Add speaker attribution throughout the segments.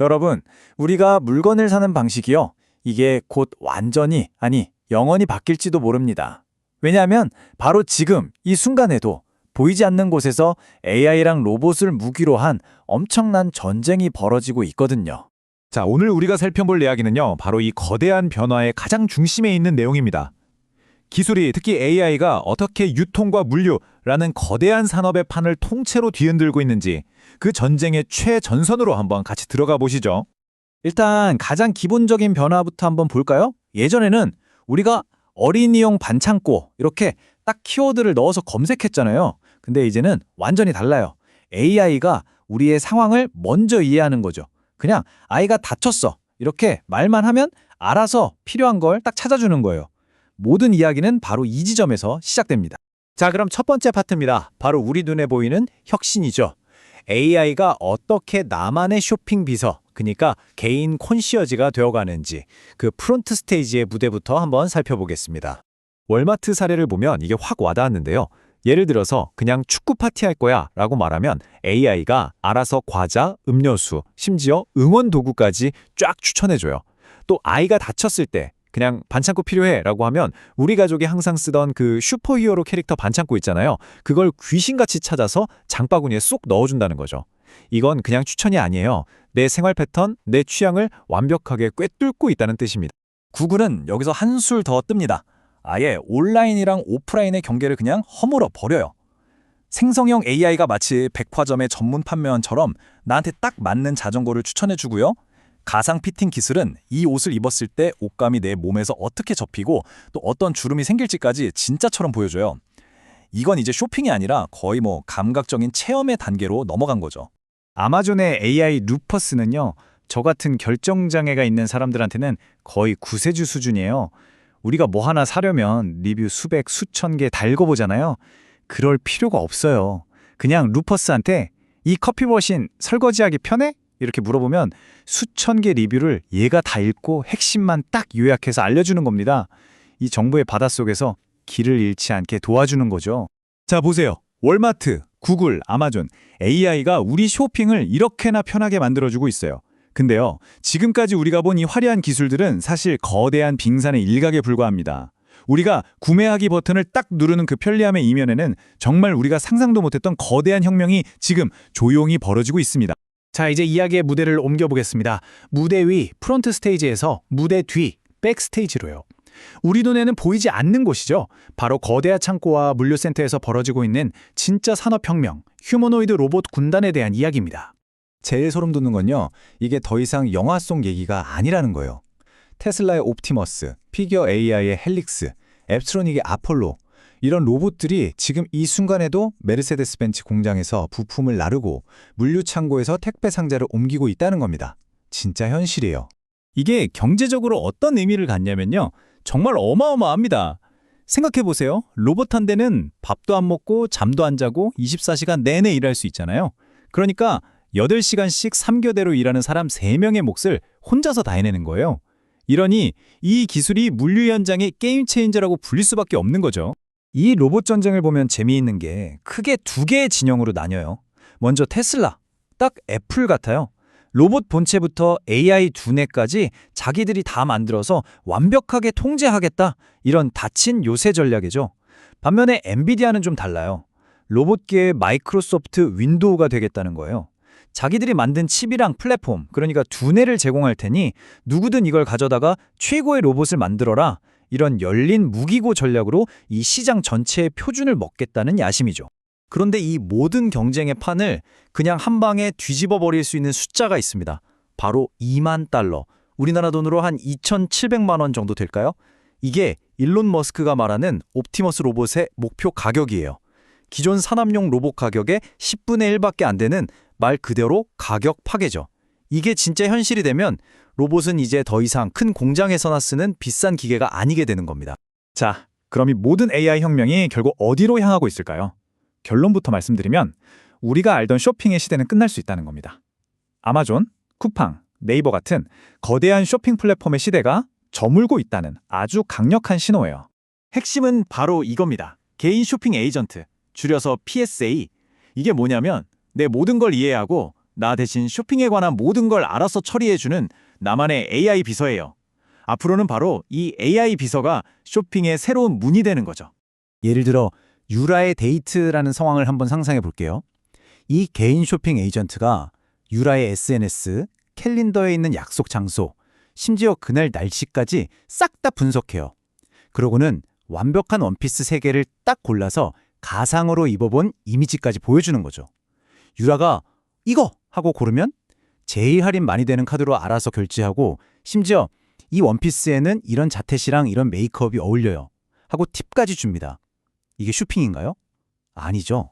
Speaker 1: 여러분, 우리가 물건을 사는 방식이요. 이게 곧 완전히, 아니, 영원히 바뀔지도 모릅니다. 왜냐하면 바로 지금, 이 순간에도 보이지 않는 곳에서 AI랑 로봇을 무기로 한 엄청난 전쟁이 벌어지고 있거든요.
Speaker 2: 자, 오늘 우리가 살펴볼 이야기는요, 바로 이 거대한 변화의 가장 중심에 있는 내용입니다. 기술이, 특히 AI가 어떻게 유통과 물류라는 거대한 산업의 판을 통째로 뒤흔들고 있는지 그 전쟁의 최전선으로 한번 같이 들어가 보시죠.
Speaker 1: 일단 가장 기본적인 변화부터 한번 볼까요? 예전에는 우리가 어린이용 반창고 이렇게 딱 키워드를 넣어서 검색했잖아요. 근데 이제는 완전히 달라요. AI가 우리의 상황을 먼저 이해하는 거죠. 그냥 아이가 다쳤어. 이렇게 말만 하면 알아서 필요한 걸 딱 찾아주는 거예요. 모든 이야기는 바로 이 지점에서 시작됩니다. 자, 그럼 첫 번째 파트입니다. 바로 우리 눈에 보이는 혁신이죠. AI가 어떻게 나만의 쇼핑 비서, 그러니까 개인 콘시어지가 되어가는지 그 프론트 스테이지의 무대부터 한번 살펴보겠습니다.
Speaker 2: 월마트 사례를 보면 이게 확 와닿았는데요. 예를 들어서 그냥 축구 파티할 거야 라고 말하면 AI가 알아서 과자, 음료수, 심지어 응원 도구까지 쫙 추천해줘요. 또 아이가 다쳤을 때 그냥 반창고 필요해 라고 하면 우리 가족이 항상 쓰던 그 슈퍼히어로 캐릭터 반창고 있잖아요. 그걸 귀신같이 찾아서 장바구니에 쏙 넣어준다는 거죠. 이건 그냥 추천이 아니에요. 내 생활 패턴, 내 취향을 완벽하게 꿰뚫고 있다는 뜻입니다.
Speaker 1: 구글은 여기서 한술 더 뜹니다. 아예 온라인이랑 오프라인의 경계를 그냥 허물어 버려요. 생성형 AI가 마치 백화점의 전문 판매원처럼 나한테 딱 맞는 자전거를 추천해주고요. 가상 피팅 기술은 이 옷을 입었을 때 옷감이 내 몸에서 어떻게 접히고 또 어떤 주름이 생길지까지 진짜처럼 보여줘요. 이건 이제 쇼핑이 아니라 거의 감각적인 체험의 단계로 넘어간 거죠. 아마존의 AI 루퍼스는요, 저 같은 결정장애가 있는 사람들한테는 거의 구세주 수준이에요. 우리가 뭐 하나 사려면 리뷰 수백, 수천 개 달궈보잖아요. 그럴 필요가 없어요. 그냥 루퍼스한테 이 커피 머신 설거지하기 편해? 이렇게 물어보면 수천 개 리뷰를 얘가 다 읽고 핵심만 딱 요약해서 알려주는 겁니다. 이 정보의 바닷속에서 길을 잃지 않게 도와주는 거죠. 자, 보세요. 월마트, 구글, 아마존, AI가 우리 쇼핑을 이렇게나 편하게 만들어주고 있어요. 근데요, 지금까지 우리가 본 이 화려한 기술들은 사실 거대한 빙산의 일각에 불과합니다. 우리가 구매하기 버튼을 딱 누르는 그 편리함의 이면에는 정말 우리가 상상도 못했던 거대한 혁명이 지금 조용히 벌어지고 있습니다. 자, 이제 이야기의 무대를 옮겨보겠습니다. 무대 위, 프론트 스테이지에서 무대 뒤, 백 스테이지로요. 우리 눈에는 보이지 않는 곳이죠. 바로 거대한 창고와 물류센터에서 벌어지고 있는 진짜 산업혁명, 휴머노이드 로봇 군단에 대한 이야기입니다. 제일 소름 돋는 건요, 이게 더 이상 영화 속 얘기가 아니라는 거예요. 테슬라의 옵티머스, 피겨 AI의 헬릭스, 앱스트로닉의 아폴로, 이런 로봇들이 지금 이 순간에도 메르세데스 벤츠 공장에서 부품을 나르고 물류 창고에서 택배 상자를 옮기고 있다는 겁니다. 진짜 현실이에요. 이게 경제적으로 어떤 의미를 갖냐면요, 정말 어마어마합니다. 생각해보세요. 로봇 한 대는 밥도 안 먹고 잠도 안 자고 24시간 내내 일할 수 있잖아요. 그러니까 8시간씩 3교대로 일하는 사람 3명의 몫을 혼자서 다 해내는 거예요. 이러니 이 기술이 물류 현장의 게임 체인저라고 불릴 수밖에 없는 거죠. 이 로봇 전쟁을 보면 재미있는 게 크게 두 개의 진영으로 나뉘어요. 먼저 테슬라, 딱 애플 같아요. 로봇 본체부터 AI 두뇌까지 자기들이 다 만들어서 완벽하게 통제하겠다, 이런 닫힌 요새 전략이죠. 반면에 엔비디아는 좀 달라요. 로봇계의 마이크로소프트 윈도우가 되겠다는 거예요. 자기들이 만든 칩이랑 플랫폼, 그러니까 두뇌를 제공할 테니 누구든 이걸 가져다가 최고의 로봇을 만들어라, 이런 열린 무기고 전략으로 이 시장 전체의 표준을 먹겠다는 야심이죠. 그런데 이 모든 경쟁의 판을 그냥 한 방에 뒤집어 버릴 수 있는 숫자가 있습니다. 바로 2만 달러. 우리나라 돈으로 한 2,700만 원 정도 될까요? 이게 일론 머스크가 말하는 옵티머스 로봇의 목표 가격이에요. 기존 산업용 로봇 가격의 10분의 1밖에 안 되는 말 그대로 가격 파괴죠. 이게 진짜 현실이 되면 로봇은 이제 더 이상 큰 공장에서나 쓰는 비싼 기계가 아니게 되는 겁니다. 자, 그럼 이 모든 AI 혁명이 결국 어디로 향하고 있을까요? 결론부터 말씀드리면 우리가 알던 쇼핑의 시대는 끝날 수 있다는 겁니다. 아마존, 쿠팡, 네이버 같은 거대한 쇼핑 플랫폼의 시대가 저물고 있다는 아주 강력한 신호예요. 핵심은 바로 이겁니다. 개인 쇼핑 에이전트, 줄여서 PSA. 이게 뭐냐면 내 모든 걸 이해하고 나 대신 쇼핑에 관한 모든 걸 알아서 처리해주는 나만의 AI 비서예요. 앞으로는 바로 이 AI 비서가 쇼핑의 새로운 문이 되는 거죠.
Speaker 2: 예를 들어 유라의 데이트라는 상황을 한번 상상해 볼게요. 이 개인 쇼핑 에이전트가 유라의 SNS, 캘린더에 있는 약속 장소, 심지어 그날 날씨까지 싹 다 분석해요. 그러고는 완벽한 원피스 3개를 딱 골라서 가상으로 입어본 이미지까지 보여주는 거죠. 유라가 이거! 하고 고르면 제일 할인 많이 되는 카드로 알아서 결제하고 심지어 이 원피스에는 이런 자켓이랑 이런 메이크업이 어울려요. 하고 팁까지 줍니다. 이게 쇼핑인가요? 아니죠.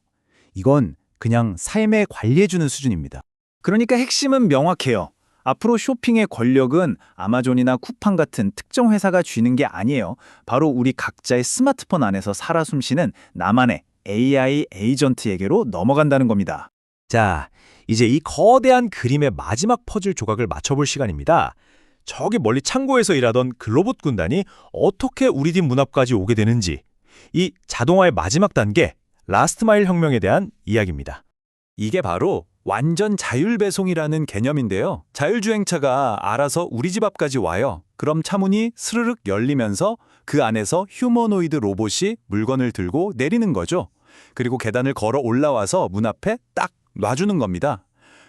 Speaker 2: 이건 그냥 삶에 관리해주는 수준입니다.
Speaker 1: 그러니까 핵심은 명확해요. 앞으로 쇼핑의 권력은 아마존이나 쿠팡 같은 특정 회사가 쥐는 게 아니에요. 바로 우리 각자의 스마트폰 안에서 살아 숨쉬는 나만의 AI 에이전트에게로 넘어간다는 겁니다.
Speaker 2: 자, 이제 이 거대한 그림의 마지막 퍼즐 조각을 맞춰볼 시간입니다. 저기 멀리 창고에서 일하던 글로봇 군단이 어떻게 우리 집 문 앞까지 오게 되는지, 이 자동화의 마지막 단계, 라스트 마일 혁명에 대한 이야기입니다.
Speaker 1: 이게 바로 완전 자율 배송이라는 개념인데요. 자율주행차가 알아서 우리 집 앞까지 와요. 그럼 차문이 스르륵 열리면서 그 안에서 휴머노이드 로봇이 물건을 들고 내리는 거죠. 그리고 계단을 걸어 올라와서 문 앞에 딱 놔주는 겁니다.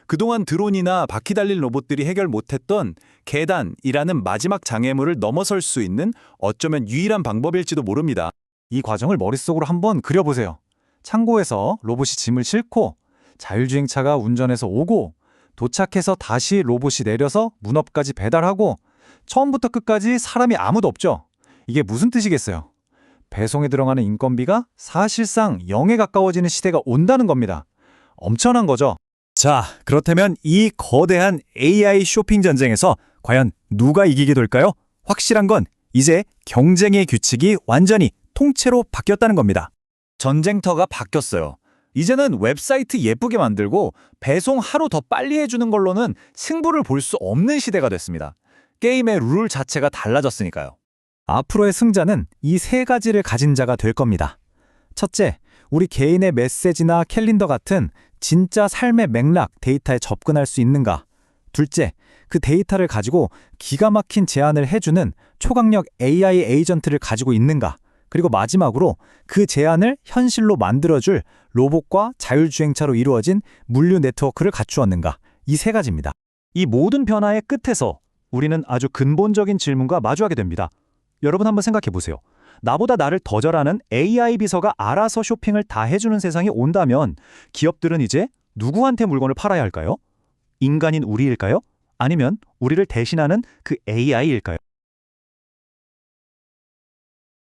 Speaker 1: 그동안 드론이나 바퀴 달린 로봇들이 해결 못했던 계단이라는 마지막 장애물을 넘어설 수 있는 어쩌면 유일한 방법일지도 모릅니다. 이 과정을 머릿속으로 한번 그려보세요. 창고에서 로봇이 짐을 싣고 자율주행차가 운전해서 오고 도착해서 다시 로봇이 내려서 문 앞까지 배달하고 처음부터 끝까지 사람이 아무도 없죠. 이게 무슨 뜻이겠어요? 배송에 들어가는 인건비가 사실상 0에 가까워지는 시대가 온다는 겁니다. 엄청난 거죠. 자, 그렇다면 이 거대한 AI 쇼핑 전쟁에서 과연 누가 이기게 될까요? 확실한 건 이제 경쟁의 규칙이 완전히 통째로 바뀌었다는 겁니다. 전쟁터가 바뀌었어요. 이제는 웹사이트 예쁘게 만들고 배송 하루 더 빨리 해주는 걸로는 승부를 볼 수 없는 시대가 됐습니다. 게임의 룰 자체가 달라졌으니까요. 앞으로의 승자는 이 3가지를 가진 자가 될 겁니다. 첫째, 우리 개인의 메시지나 캘린더 같은 진짜 삶의 맥락 데이터에 접근할 수 있는가? 둘째, 그 데이터를 가지고 기가 막힌 제안을 해주는 초강력 AI 에이전트를 가지고 있는가? 그리고 마지막으로 그 제안을 현실로 만들어줄 로봇과 자율주행차로 이루어진 물류 네트워크를 갖추었는가? 이 3가지입니다. 이 모든 변화의 끝에서 우리는 아주 근본적인 질문과 마주하게 됩니다. 여러분 한번 생각해 보세요. 나보다 나를 더 잘하는 AI 비서가 알아서 쇼핑을 다 해주는 세상이 온다면 기업들은 이제 누구한테 물건을 팔아야 할까요? 인간인 우리일까요? 아니면 우리를 대신하는 그 AI일까요?